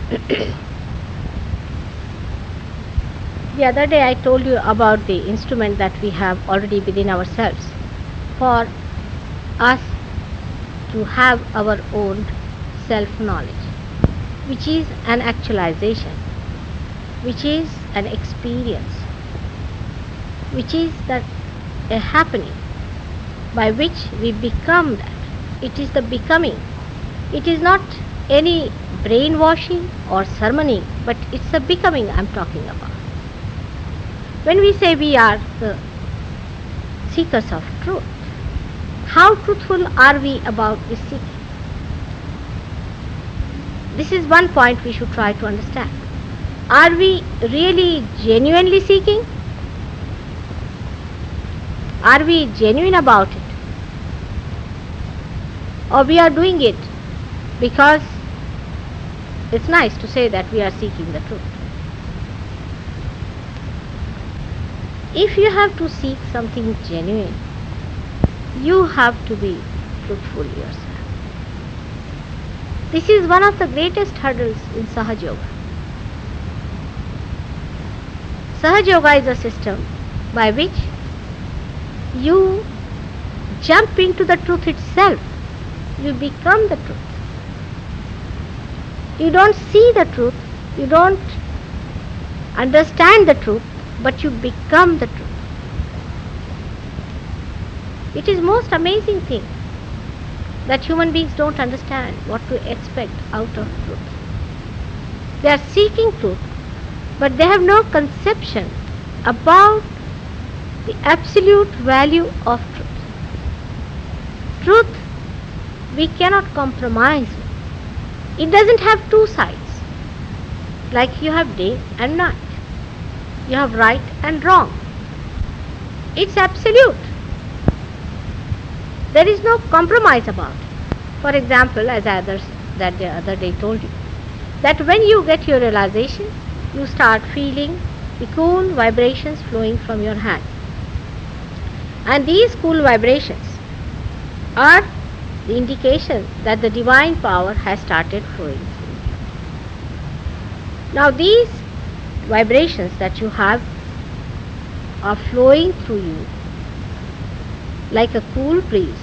The other day I told you about the instrument that we have already within ourselves for us to have our own self-knowledge, which is an actualization, which is an experience, which is that a happening by which we become that. It is the becoming. It is not any brainwashing or sermoning, but it's the becoming I'm talking about. When we say we are the seekers of truth, how truthful are we about this seeking? This is one point we should try to understand. Are we really genuinely seeking? Are we genuine about it? Or we are doing it because it's nice to say that we are seeking the truth. If you have to seek something genuine, you have to be truthful yourself. This is one of the greatest hurdles in Sahaja Yoga. Sahaja Yoga is a system by which you jump into the truth itself. You become the truth. You don't see the truth, you don't understand the truth, but you become the truth. It is most amazing thing that human beings don't understand what to expect out of truth. They are seeking truth, but they have no conception about the absolute value of truth. Truth we cannot compromise with. It doesn't have two sides. Like you have day and night. You have right and wrong. It's absolute. There is no compromise about it. For example, as others that the other day told you, that when you get your realization, you start feeling the cool vibrations flowing from your hand. And these cool vibrations are the indication that the divine power has started flowing through you. Now these vibrations that you have are flowing through you like a cool breeze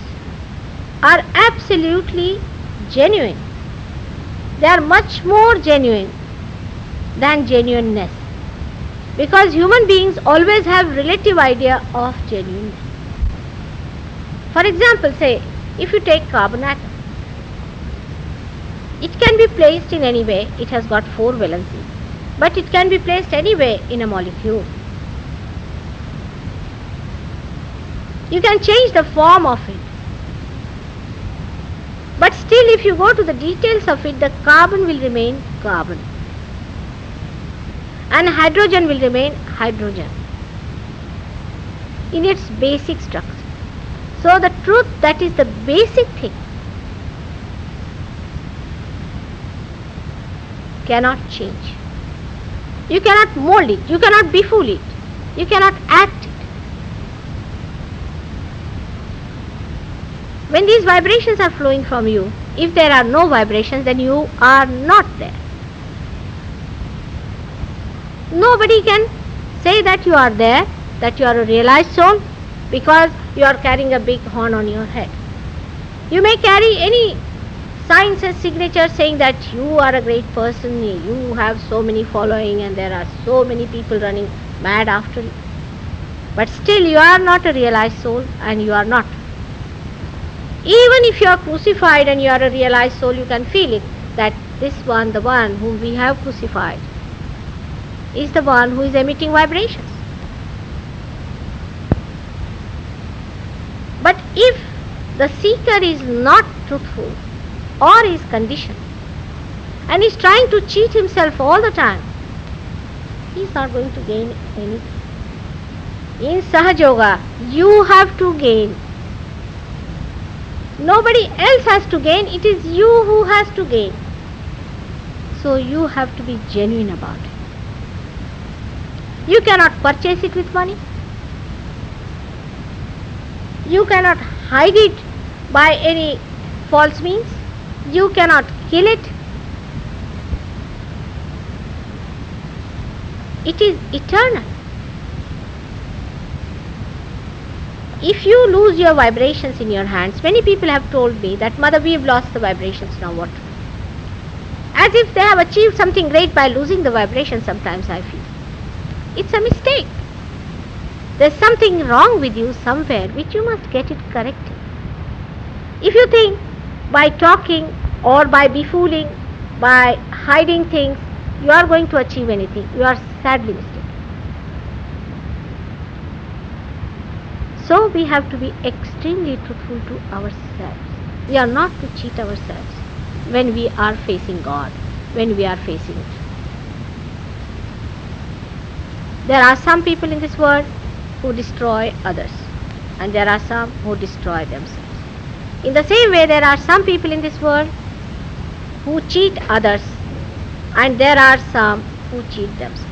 are absolutely genuine. They are much more genuine than genuineness, because human beings always have relative idea of genuineness. For example, say if you take carbon atom, it can be placed in any way. It has got 4 valencies, but it can be placed anywhere in a molecule. You can change the form of it, but still if you go to the details of it, the carbon will remain carbon and hydrogen will remain hydrogen in its basic structure. So the truth, that is the basic thing, cannot change. You cannot mold it, you cannot befool it, you cannot act it. When these vibrations are flowing from you, if there are no vibrations, then you are not there. Nobody can say that you are there, that you are a realized soul, because you are carrying a big horn on your head. You may carry any signs and signatures saying that you are a great person, you have so many following and there are so many people running mad after you. But still you are not a realized soul, and you are not. Even if you are crucified and you are a realized soul, you can feel it, that this one, the one whom we have crucified, is the one who is emitting vibrations. But if the seeker is not truthful or is conditioned and is trying to cheat himself all the time, he is not going to gain anything. In Sahaja Yoga, you have to gain. Nobody else has to gain, it is you who has to gain. So you have to be genuine about it. You cannot purchase it with money. You cannot hide it by any false means. You cannot kill it. it is eternal. If you lose your vibrations in your hands, many people have told me that, Mother, we have lost the vibrations, now what? As if they have achieved something great by losing the vibrations. Sometimes I feel it's a mistake. There's something wrong with you somewhere which you must get it corrected. If you think by talking or by befooling, by hiding things, you are going to achieve anything, you are sadly mistaken. So we have to be extremely truthful to ourselves. We are not to cheat ourselves when we are facing God, when we are facing it. There are some people in this world who destroy others, and there are some who destroy themselves. In the same way, there are some people in this world who cheat others, and there are some who cheat themselves.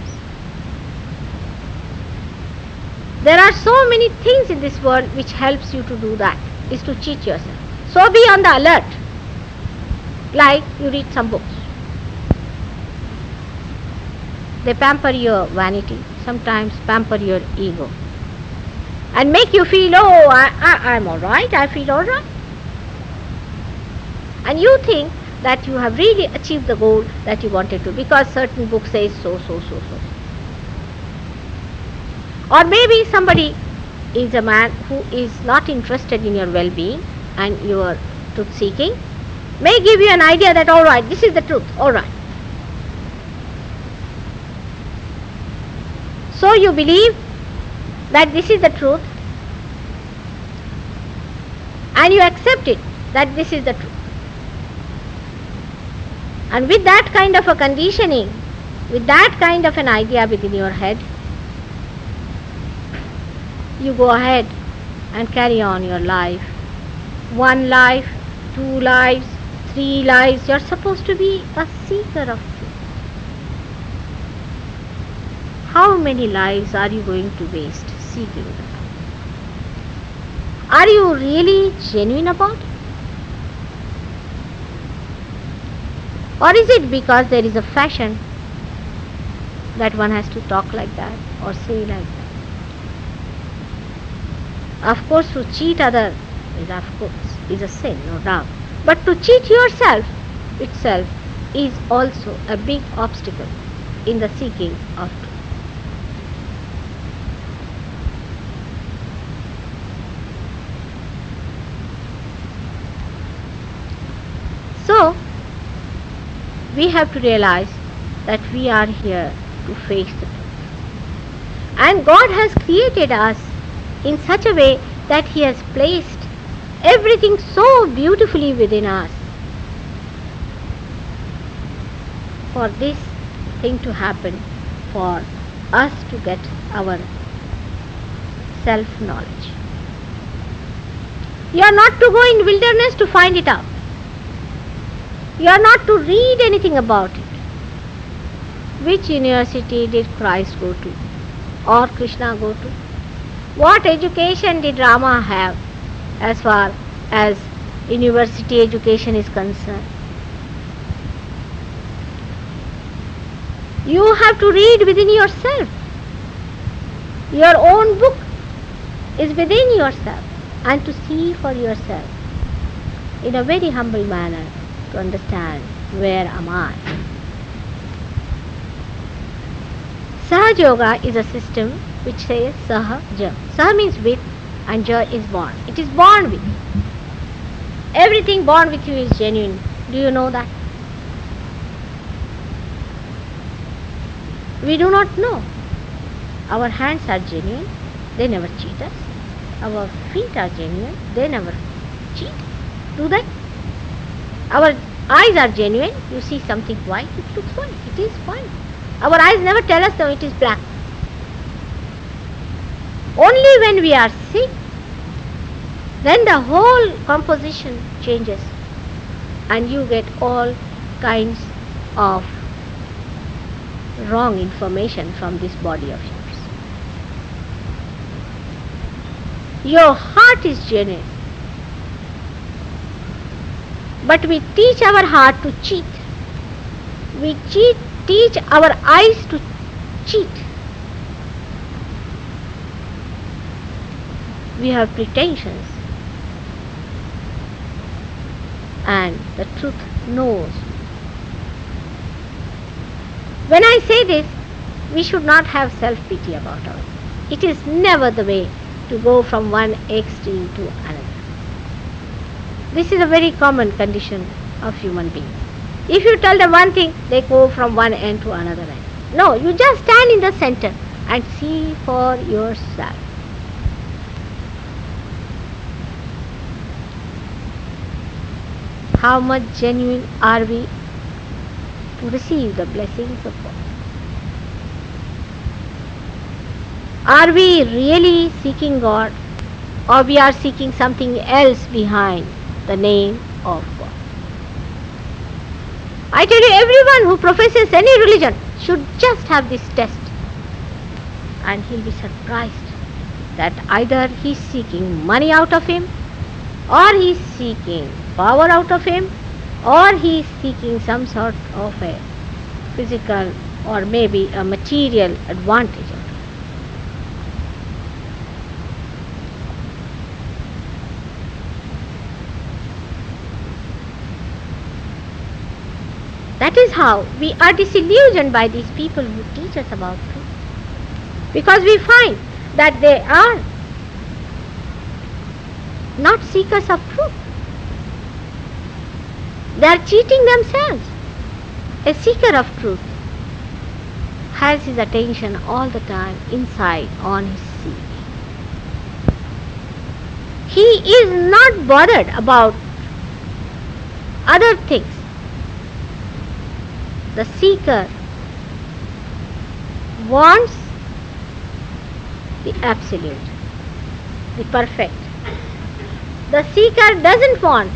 There are so many things in this world which helps you to do that, is to cheat yourself. So be on the alert. Like you read some books. They pamper your vanity, sometimes pamper your ego, and make you feel, oh, I'm alright, I feel alright. And you think that you have really achieved the goal that you wanted to, because certain book says so. Or maybe somebody is a man who is not interested in your well-being and your truth seeking, may give you an idea that, alright, this is the truth, alright. So you believe that this is the truth, and you accept it, that this is the truth. And with that kind of a conditioning, with that kind of an idea within your head, you go ahead and carry on your life. 1 life, 2 lives, 3 lives. You're supposed to be a seeker of truth. How many lives are you going to waste seeking the truth? Are you really genuine about it? Or is it because there is a fashion that one has to talk like that or say like that? Of course, to cheat others is a sin, no doubt. But to cheat yourself itself is also a big obstacle in the seeking of truth. So, we have to realize that we are here to face the truth. And God has created us in such a way that He has placed everything so beautifully within us for this thing to happen, for us to get our self-knowledge. You are not to go in wilderness to find it out. You are not to read anything about it. Which university did Christ go to, or Krishna go to? What education did Rama have as far as university education is concerned? You have to read within yourself. Your own book is within yourself, and to see for yourself in a very humble manner, to understand, where am I? Sahaja Yoga is a system which says Sahaja. Saha means with, and Ja is born. It is born with you. Everything born with you is genuine. Do you know that? We do not know. Our hands are genuine. They never cheat us. Our feet are genuine. They never cheat. Do they? Our eyes are genuine. You see something white, it looks white. It is white. Our eyes never tell us that it is black. Only when we are sick, then the whole composition changes and you get all kinds of wrong information from this body of yours. Your heart is genuine, but we teach our heart to cheat. We teach our eyes to cheat. We have pretensions. And the truth knows. When I say this, we should not have self-pity about ourselves. It is never the way to go from one extreme to another. This is a very common condition of human beings. If you tell them one thing, they go from one end to another end. No, you just stand in the center and see for yourself. How much genuine are we to receive the blessings of God? Are we really seeking God, or we are seeking something else behind the name of God? I tell you, everyone who professes any religion should just have this test, and he'll be surprised that either he's seeking money out of him, or he's seeking power out of him, or he's seeking some sort of a physical or maybe a material advantage out of him. That is how we are disillusioned by these people who teach us about truth. Because we find that they are not seekers of truth. They are cheating themselves. A seeker of truth has his attention all the time inside on his seeking. He is not bothered about other things. The seeker wants the absolute, the perfect. The seeker doesn't want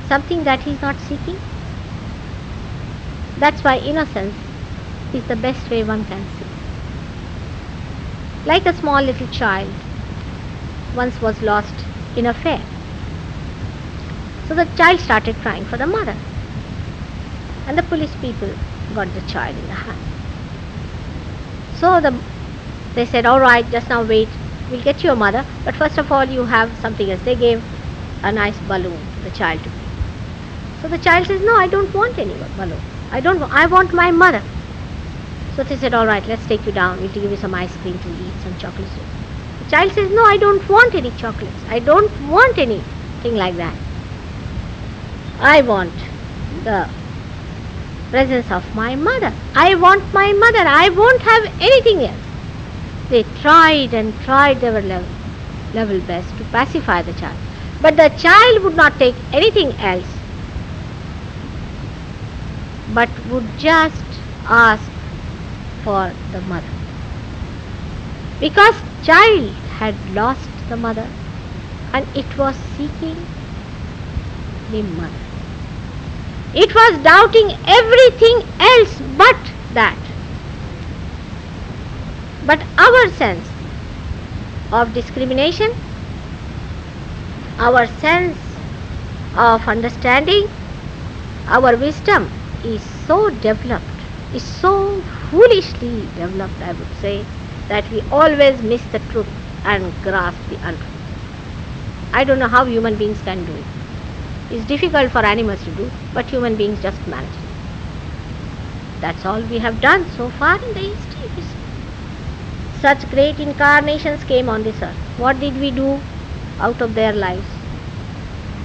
something that he is not seeking. That's why innocence is the best way one can see. Like a small little child once was lost in a fair. So the child started crying for the mother. And the police people got the child in the hand. So they said, all right, just now wait, we'll get your mother, but first of all you have something else. They gave a nice balloon to the child to play. So the child says, no, I don't want any balloon. I want my mother. So they said, all right, let's take you down. We'll give you some ice cream to eat, some chocolates. The child says, no, I don't want any chocolates. I don't want anything like that. I want the presence of my mother. I want my mother. I won't have anything else. They tried and tried their level best to pacify the child. But the child would not take anything else, but would just ask for the mother. Because child had lost the mother and it was seeking the mother. It was doubting everything else but that. But our sense of discrimination, our sense of understanding, our wisdom is so developed, is so foolishly developed, I would say, that we always miss the truth and grasp the untruth. I don't know how human beings can do it. It's difficult for animals to do, but human beings just manage it. That's all we have done so far in the history. Such great incarnations came on this earth. What did we do out of their lives?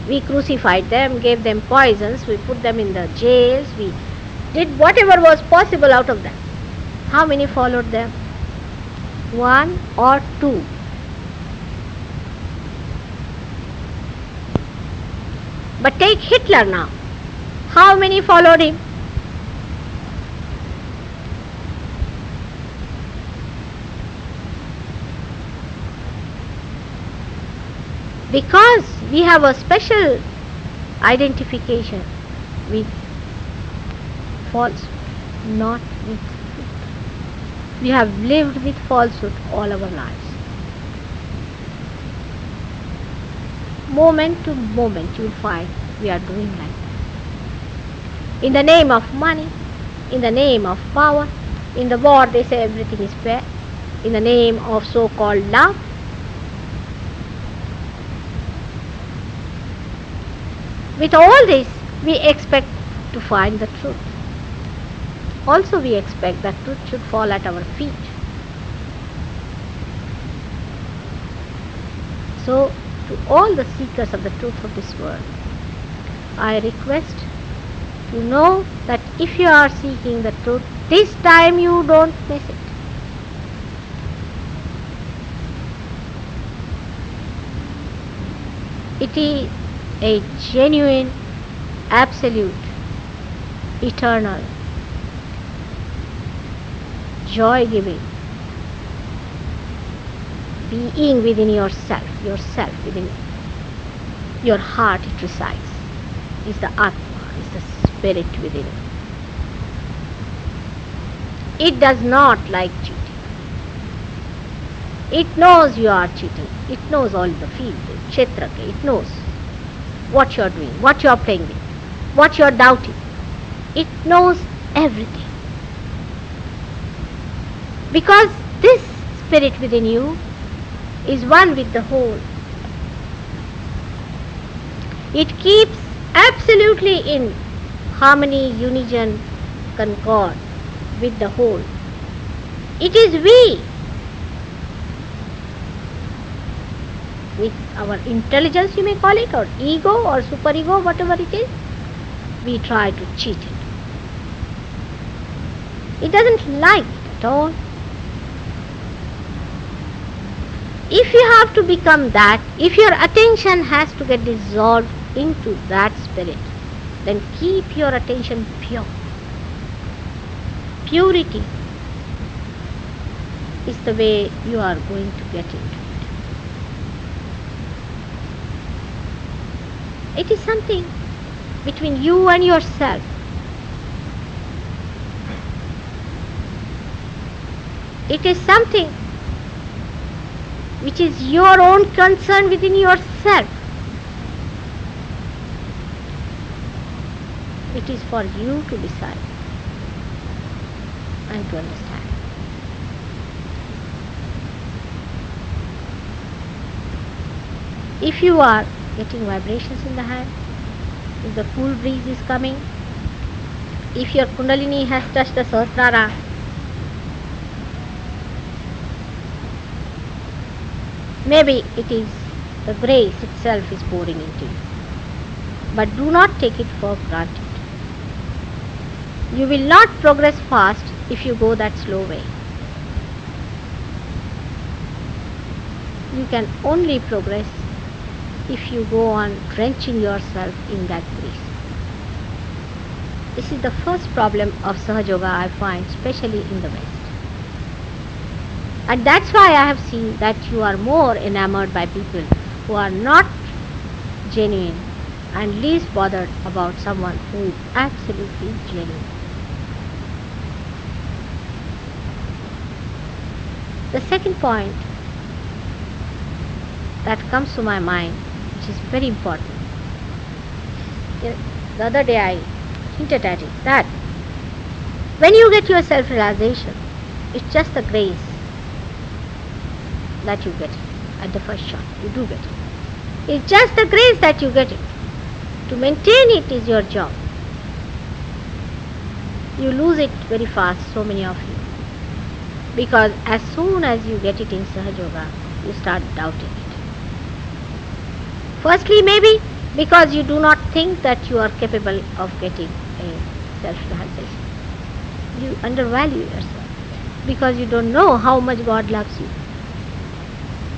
We crucified them, gave them poisons, we put them in the jails, we did whatever was possible out of them. How many followed them? 1 or 2? But take Hitler now. How many followed him? Because we have a special identification with falsehood, not with truth. We have lived with falsehood all our lives. Moment to moment you will find we are doing like that. In the name of money, in the name of power, in the war they say everything is fair. in the name of so-called love. With all this, we expect to find the truth. Also, we expect that truth should fall at our feet. So, to all the seekers of the truth of this world, I request to know that if you are seeking the truth, this time you don't miss it. It is a genuine, absolute, eternal, joy-giving being within yourself within your heart it resides, is the Atma, is the spirit within you. It does not like cheating. It knows you are cheating. It knows all the field, Kshetraka. It knows what you are doing, what you are playing with, what you are doubting. It knows everything. Because this spirit within you is one with the whole. It keeps absolutely in harmony, unison, concord with the whole. It is we, with our intelligence you may call it, or ego or superego, whatever it is, we try to cheat it. It doesn't like it at all. If you have to become that, if your attention has to get dissolved into that spirit, then keep your attention pure. Purity is the way you are going to get into it. It is something between you and yourself. It is something which is your own concern within yourself. It is for you to decide and to understand. If you are getting vibrations in the hand, if the cool breeze is coming, if your Kundalini has touched the Sahasrara, maybe it is the grace itself is pouring into you. But do not take it for granted. You will not progress fast if you go that slow way. You can only progress if you go on drenching yourself in that grace. This is the first problem of Sahaja Yoga I find, especially in the West. And that's why I have seen that you are more enamored by people who are not genuine and least bothered about someone who is absolutely genuine. The second point that comes to my mind, which is very important, the other day I hinted at it, that when you get your self-realization, it's just the grace that you get it at the first shot. You do get it. It's just the grace that you get it. To maintain it is your job. You lose it very fast, so many of you. Because as soon as you get it in Sahaja Yoga, you start doubting it. Firstly, maybe because you do not think that you are capable of getting a self-realization. You undervalue yourself because you don't know how much God loves you.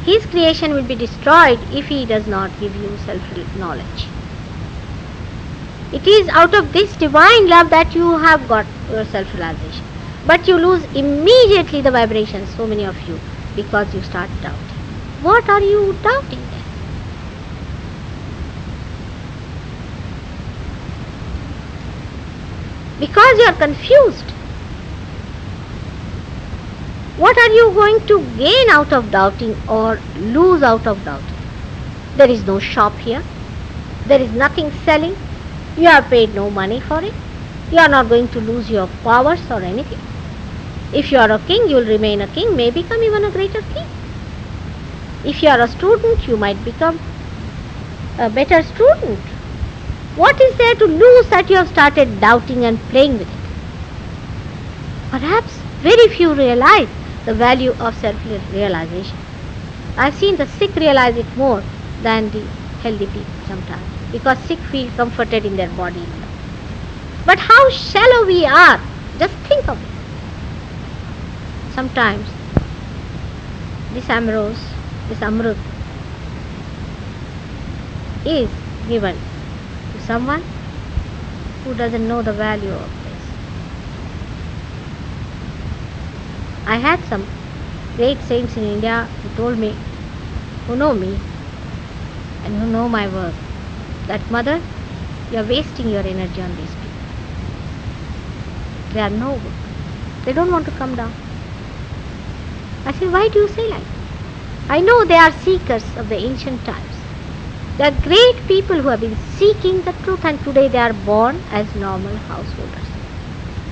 His creation will be destroyed if He does not give you self-knowledge. It is out of this divine love that you have got your self-realization. But you lose immediately the vibrations, so many of you, because you start doubting. What are you doubting then? Because you are confused. What are you going to gain out of doubting or lose out of doubting? There is no shop here. There is nothing selling. You have paid no money for it. You are not going to lose your powers or anything. If you are a king, you will remain a king, may become even a greater king. If you are a student, you might become a better student. What is there to lose that you have started doubting and playing with it? Perhaps very few realize the value of self-realization. I've seen the sick realize it more than the healthy people sometimes, because sick feel comforted in their body. But how shallow we are, just think of it. Sometimes this amrut is given to someone who doesn't know the value of this. I had some great saints in India who told me, who know me and who know my work, that mother, you are wasting your energy on these people. They are no good. They don't want to come down. I said, why do you say like that? I know they are seekers of the ancient times. They are great people who have been seeking the truth, and today they are born as normal householders.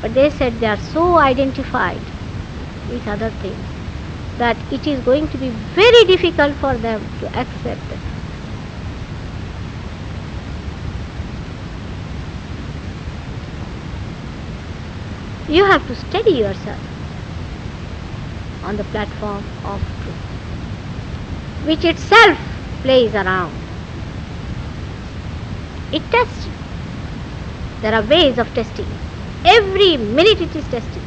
But they said they are so identified with other things that it is going to be very difficult for them to accept it. You have to steady yourself on the platform of truth, which itself plays around. It tests you. There are ways of testing it. Every minute it is testing.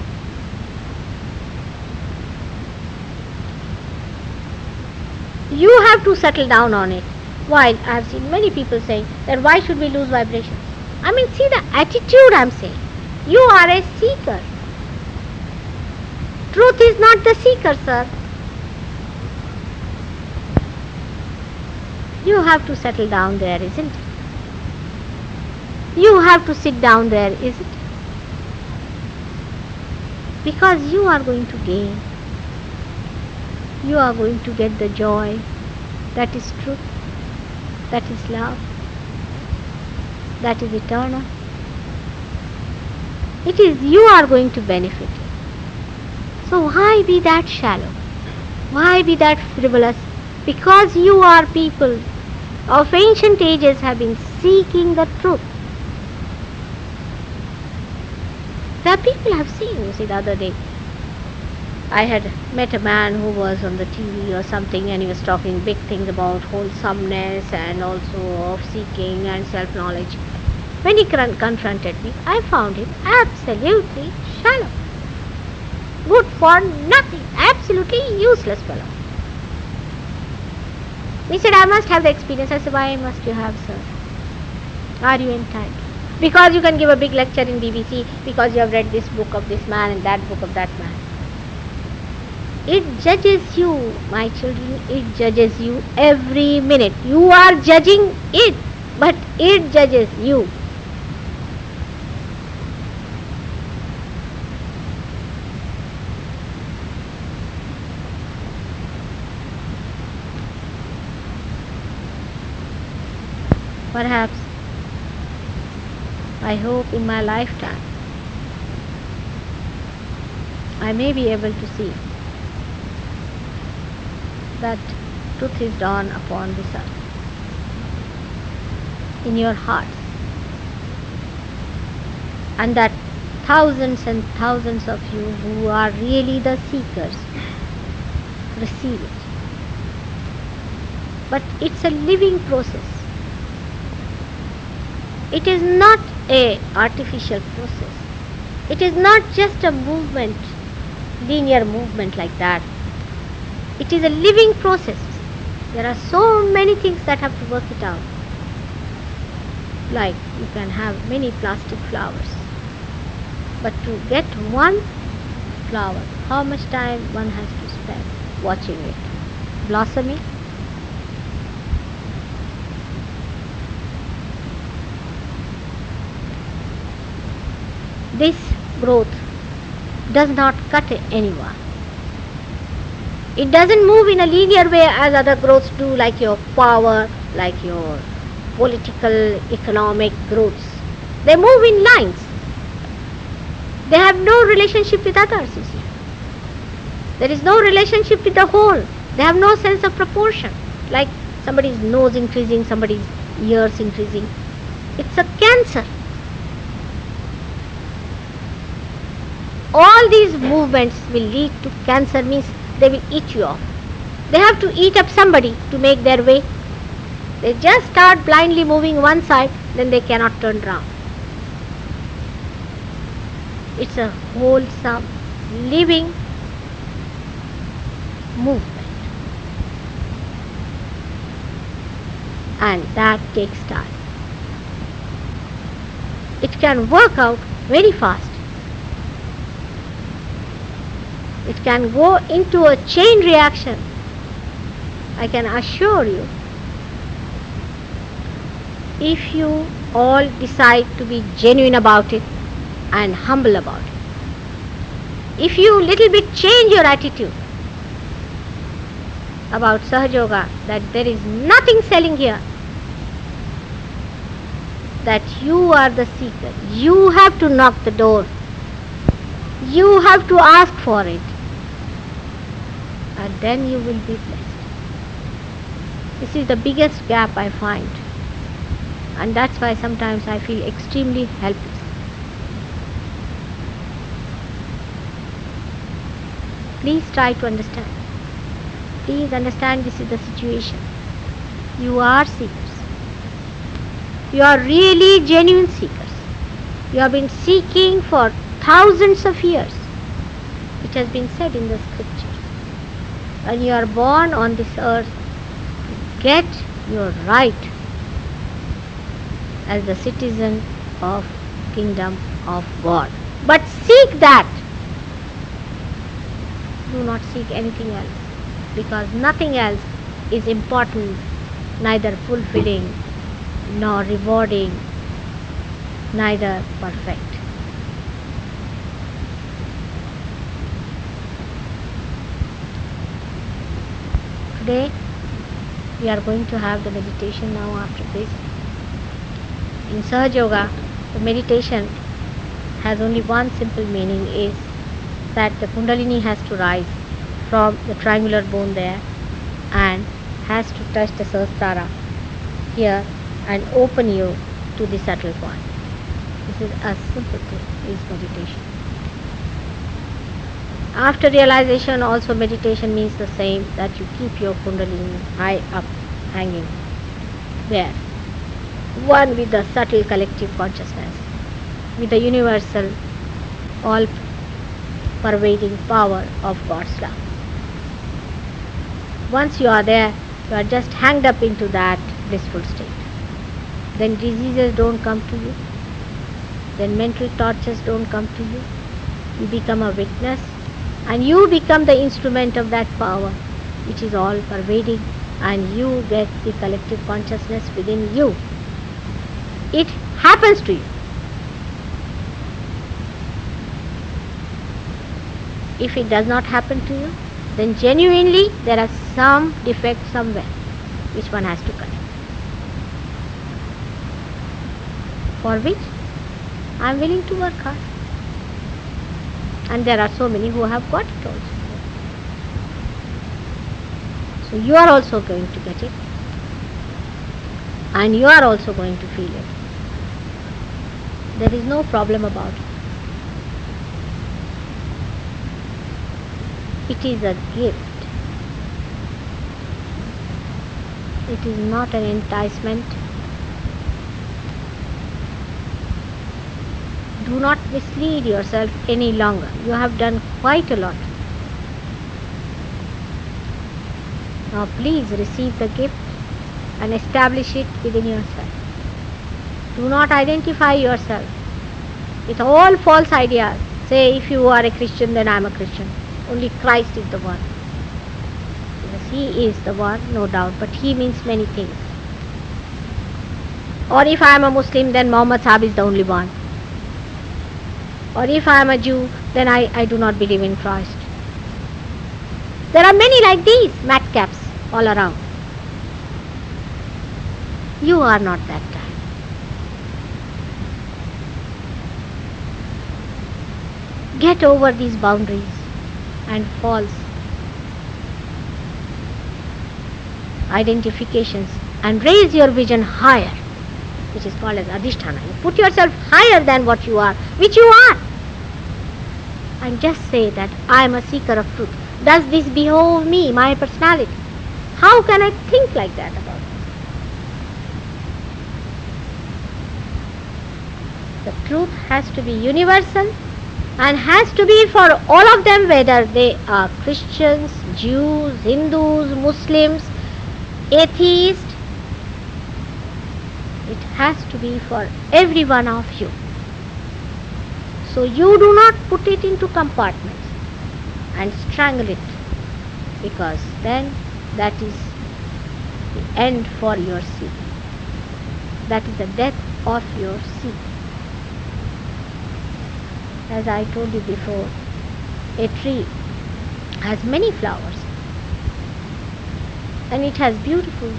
You have to settle down on it. While I have seen many people saying that why should we lose vibrations? I mean, see the attitude I'm saying. You are a seeker. Truth is not the seeker, sir. You have to settle down there, isn't it? You have to sit down there, isn't it? Because you are going to gain. You are going to get the joy that is truth, that is love, that is eternal. It is you are going to benefit. So why be that shallow? Why be that frivolous? Because you are people of ancient ages have been seeking the truth. There are people I have seen, you see, the other day. I had met a man who was on the TV or something, and he was talking big things about wholesomeness and also of seeking and self-knowledge. When he confronted me, I found him absolutely shallow. Good for nothing. Absolutely useless fellow. He said, I must have the experience. I said, why must you have, sir? Are you entitled? Because you can give a big lecture in BBC, because you have read this book of this man and that book of that man. It judges you, my children. It judges you every minute. You are judging it, but it judges you. Perhaps, I hope in my lifetime, I may be able to see that truth is dawned upon this earth, in your hearts, and that thousands and thousands of you who are really the seekers receive it. But it's a living process. It is not an artificial process. It is not just a movement, linear movement like that. It is a living process. There are so many things that have to work it out. Like you can have many plastic flowers, but to get one flower, how much time one has to spend watching it blossoming? This growth does not cut anyone. It doesn't move in a linear way as other growths do, like your power, like your political, economic growths. They move in lines. They have no relationship with others, you see. There is no relationship with the whole. They have no sense of proportion. Like somebody's nose increasing, somebody's ears increasing. It's a cancer. All these movements will lead to cancer, means they will eat you off. They have to eat up somebody to make their way. They just start blindly moving one side, then they cannot turn round. It's a wholesome, living movement. And that takes time. It can work out very fast. It can go into a chain reaction. I can assure you, if you all decide to be genuine about it and humble about it. If you little bit change your attitude about Sahaja Yoga, that there is nothing selling here, that you are the seeker, you have to knock the door, you have to ask for it, and then you will be blessed. This is the biggest gap I find, and that's why sometimes I feel extremely helpless. Please try to understand. Please understand, this is the situation. You are seekers. You are really genuine seekers. You have been seeking for thousands of years. It has been said in the scriptures. When you are born on this earth, to get your right as the citizen of kingdom of God. But seek that. Do not seek anything else, because nothing else is important, neither fulfilling, nor rewarding, neither perfect. Today we are going to have the meditation now after this. In Sahaja Yoga, the meditation has only one simple meaning, is that the Kundalini has to rise from the triangular bone there and has to touch the Sahasrara here and open you to the subtle point. This is a simple thing, is meditation. After realization, also meditation means the same, that you keep your Kundalini high up, hanging there, one with the subtle collective consciousness, with the universal, all pervading power of God's love. Once you are there, you are just hanged up into that blissful state. Then diseases don't come to you. Then mental tortures don't come to you. You become a witness, and you become the instrument of that power which is all pervading, and you get the collective consciousness within you. It happens to you. If it does not happen to you, then genuinely there are some defect somewhere which one has to correct, for which I am willing to work hard. And there are so many who have got it also. So you are also going to get it, and you are also going to feel it. There is no problem about it. It is a gift. It is not an enticement. Do not mislead yourself any longer. You have done quite a lot. Now please receive the gift and establish it within yourself. Do not identify yourself with all false ideas. Say, if you are a Christian, then I am a Christian. Only Christ is the one. Yes, He is the one, no doubt, but He means many things. Or if I am a Muslim, then Muhammad Sahib is the only one. Or if I am a Jew, then I do not believe in Christ. There are many like these madcaps all around. You are not that guy. Get over these boundaries and false identifications and raise your vision higher, which is called as adhisthana. You put yourself higher than what you are, which you are, and just say that I am a seeker of truth. Does this behove me, my personality? How can I think like that about it? The truth has to be universal and has to be for all of them, whether they are Christians, Jews, Hindus, Muslims, atheists. It has to be for every one of you. So you do not put it into compartments and strangle it, because then that is the end for your seed. That is the death of your seed. As I told you before, a tree has many flowers and it has beautiful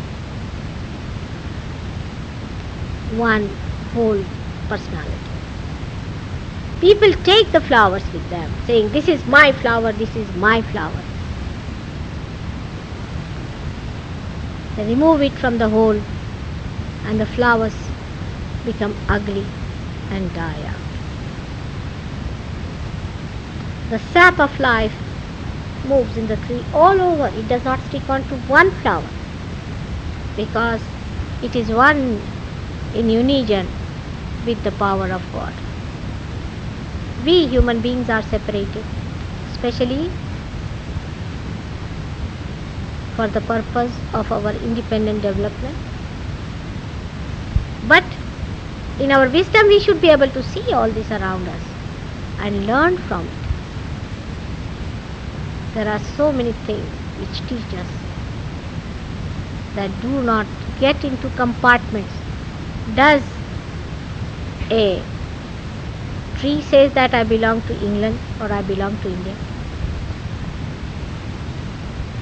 one whole personality. People take the flowers with them, saying, this is my flower, this is my flower. They remove it from the whole and the flowers become ugly and die out. The sap of life moves in the tree all over. It does not stick on to one flower, because it is one in union with the power of God. We human beings are separated, especially for the purpose of our independent development. But in our wisdom, we should be able to see all this around us and learn from it. There are so many things which teach us that do not get into compartments. Does a tree says that I belong to England or I belong to India?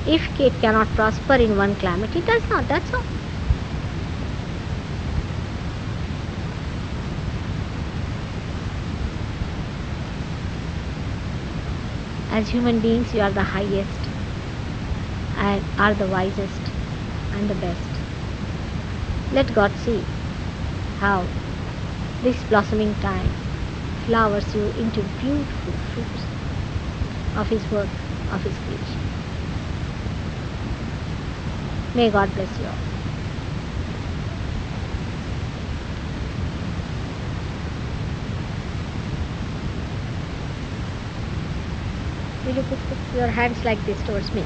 If it cannot prosper in one climate, it does not, that's all. As human beings, you are the highest and are the wisest and the best. Let God see how this blossoming time flowers you into beautiful fruits of His work, of His creation. May God bless you all. Will you put your hands like this towards me?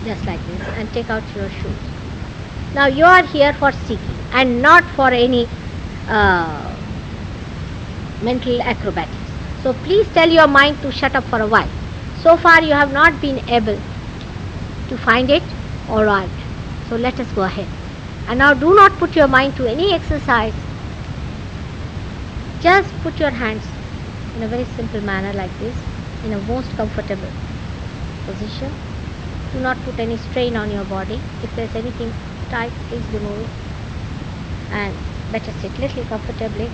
Just like this, and take out your shoes. Now you are here for seeking and not for any mental acrobatics. So please tell your mind to shut up for a while. So far you have not been able to find it. Alright, so let us go ahead. And now do not put your mind to any exercise. Just put your hands in a very simple manner like this, in a most comfortable position. Do not put any strain on your body. If there is anything tight, please remove it. And better sit little comfortably.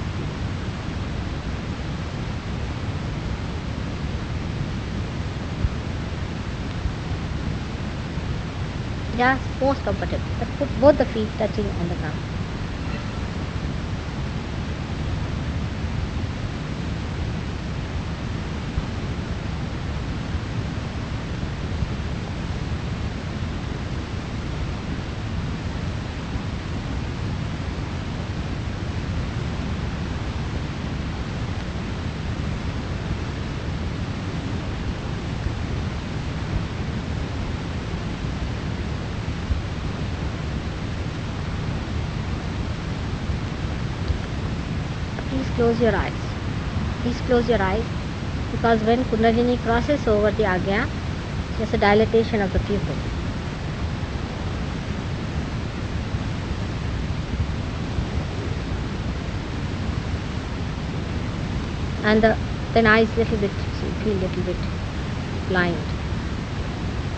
Just most comfortable, but put both the feet touching on the ground. Close your eyes. Please close your eyes, because when Kundalini crosses over the Agya, there's a dilatation of the pupil. And then eyes little bit, so you feel little bit blind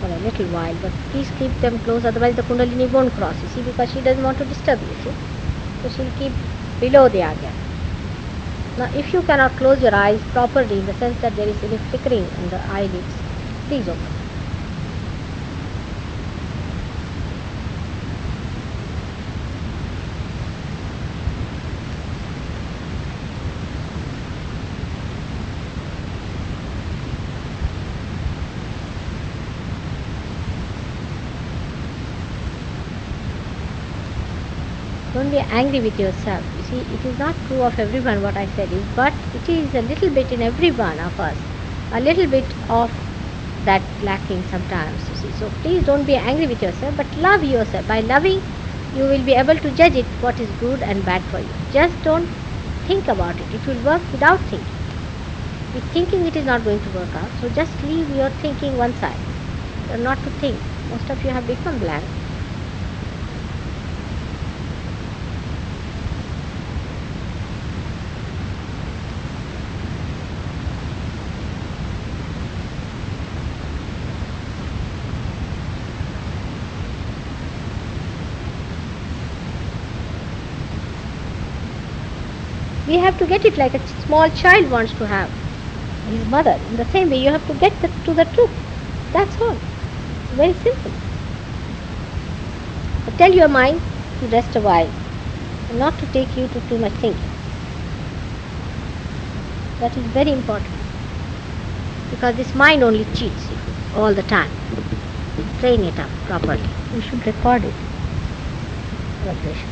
for a little while, but please keep them closed, otherwise the Kundalini won't cross, you see, because she doesn't want to disturb you, see. So she'll keep below the Agya. Now if you cannot close your eyes properly, in the sense that there is any flickering in the eyelids, please open. don't be angry with yourself. You see, it is not true of everyone what I said is, but it is a little bit in every one of us. A little bit of that lacking sometimes, you see. So please don't be angry with yourself, but love yourself. By loving, you will be able to judge it what is good and bad for you. Just don't think about it. It will work without thinking. With thinking it is not going to work out. So just leave your thinking one side. You're not to think. Most of you have become blank. We have to get it like a small child wants to have his mother. In the same way, you have to get to the truth. That's all. Very simple. But tell your mind to rest a while and not to take you to too much thinking. That is very important. Because this mind only cheats you all the time. Train it up properly. You should record it. Vibration.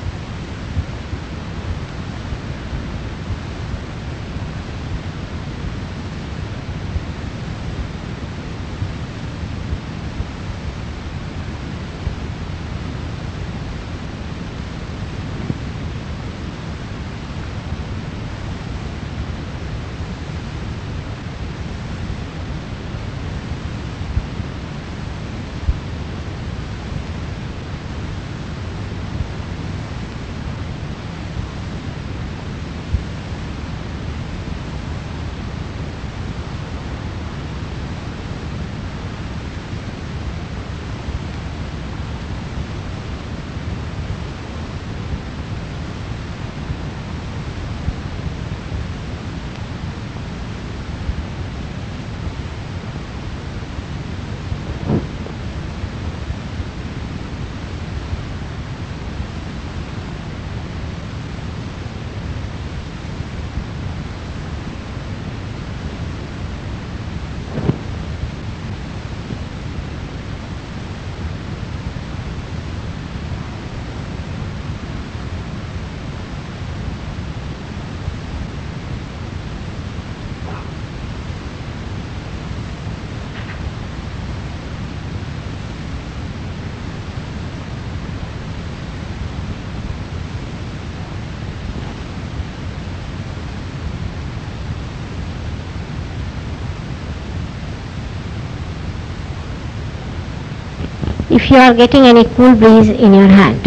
If you are getting any cool breeze in your hand,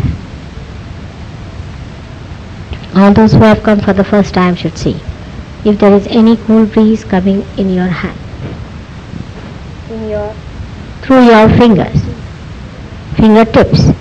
all those who have come for the first time should see if there is any cool breeze coming in your hand, through your fingers, fingertips.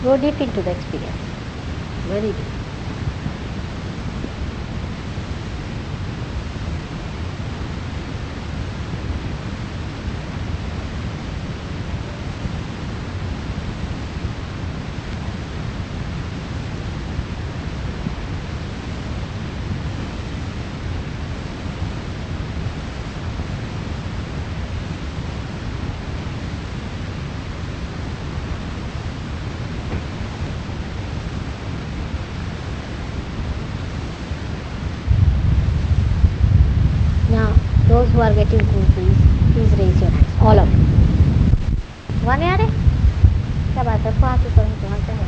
Go deep into the experience. Very deep. Those who are getting cool breeze, please raise your hands, all of you. One यार है क्या बात है? को हाथ ऊपर वहाँ पे है.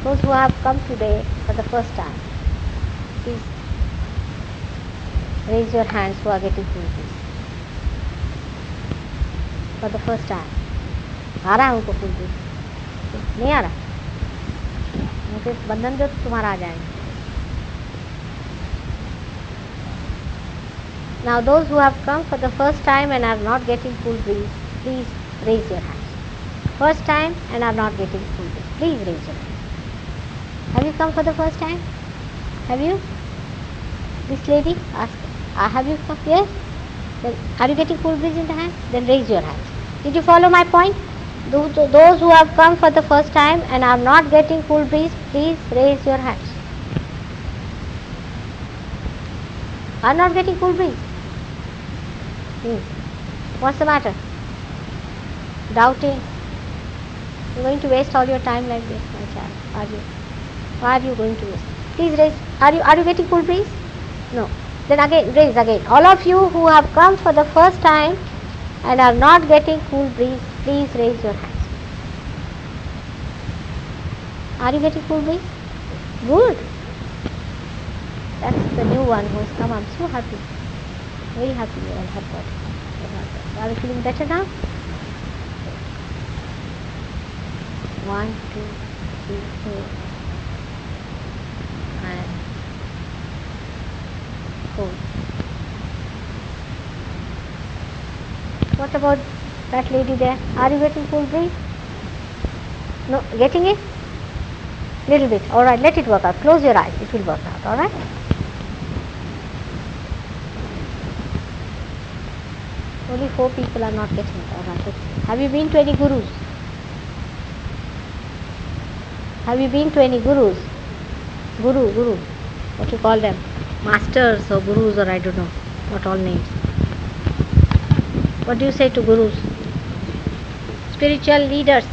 Those who have come today for the first time, Please raise your hands who are getting cool breeze. For the first time. आ रहा है उनको cool breeze? नहीं आ रहा? मुझे बंधन जो तुम्हारा आ जाएगा. Now those who have come for the first time and are not getting cool breeze, please raise your hands. First time and are not getting cool breeze, please raise your hand. Have you come for the first time? Have you? This lady asked, have you come? Yes? Then are you getting cool breeze in the hand? Then raise your hands. Did you follow my point? Those who have come for the first time and are not getting cool breeze, please raise your hands. Are not getting cool breeze? What's the matter? Doubting? You're going to waste all your time like this, my child. Are you? Why are you going to waste? Please raise. Are you getting cool breeze? No. Then again, raise again. All of you who have come for the first time and are not getting cool breeze, please raise your hands. Are you getting cool breeze? Good. That's the new one who has come. I'm so happy. Very happy you all have got it. Are you feeling better now? 1, 2, 3, 4 and 4. What about that lady there? Are you getting cool breeze? No, getting it? Little bit. Alright, let it work out. Close your eyes. It will work out. Alright? Only 4 people are not getting it. Alright. Have you been to any gurus? Have you been to any gurus? Guru. What you call them? Masters or gurus or I don't know. What all names. What do you say to gurus? Spiritual leaders.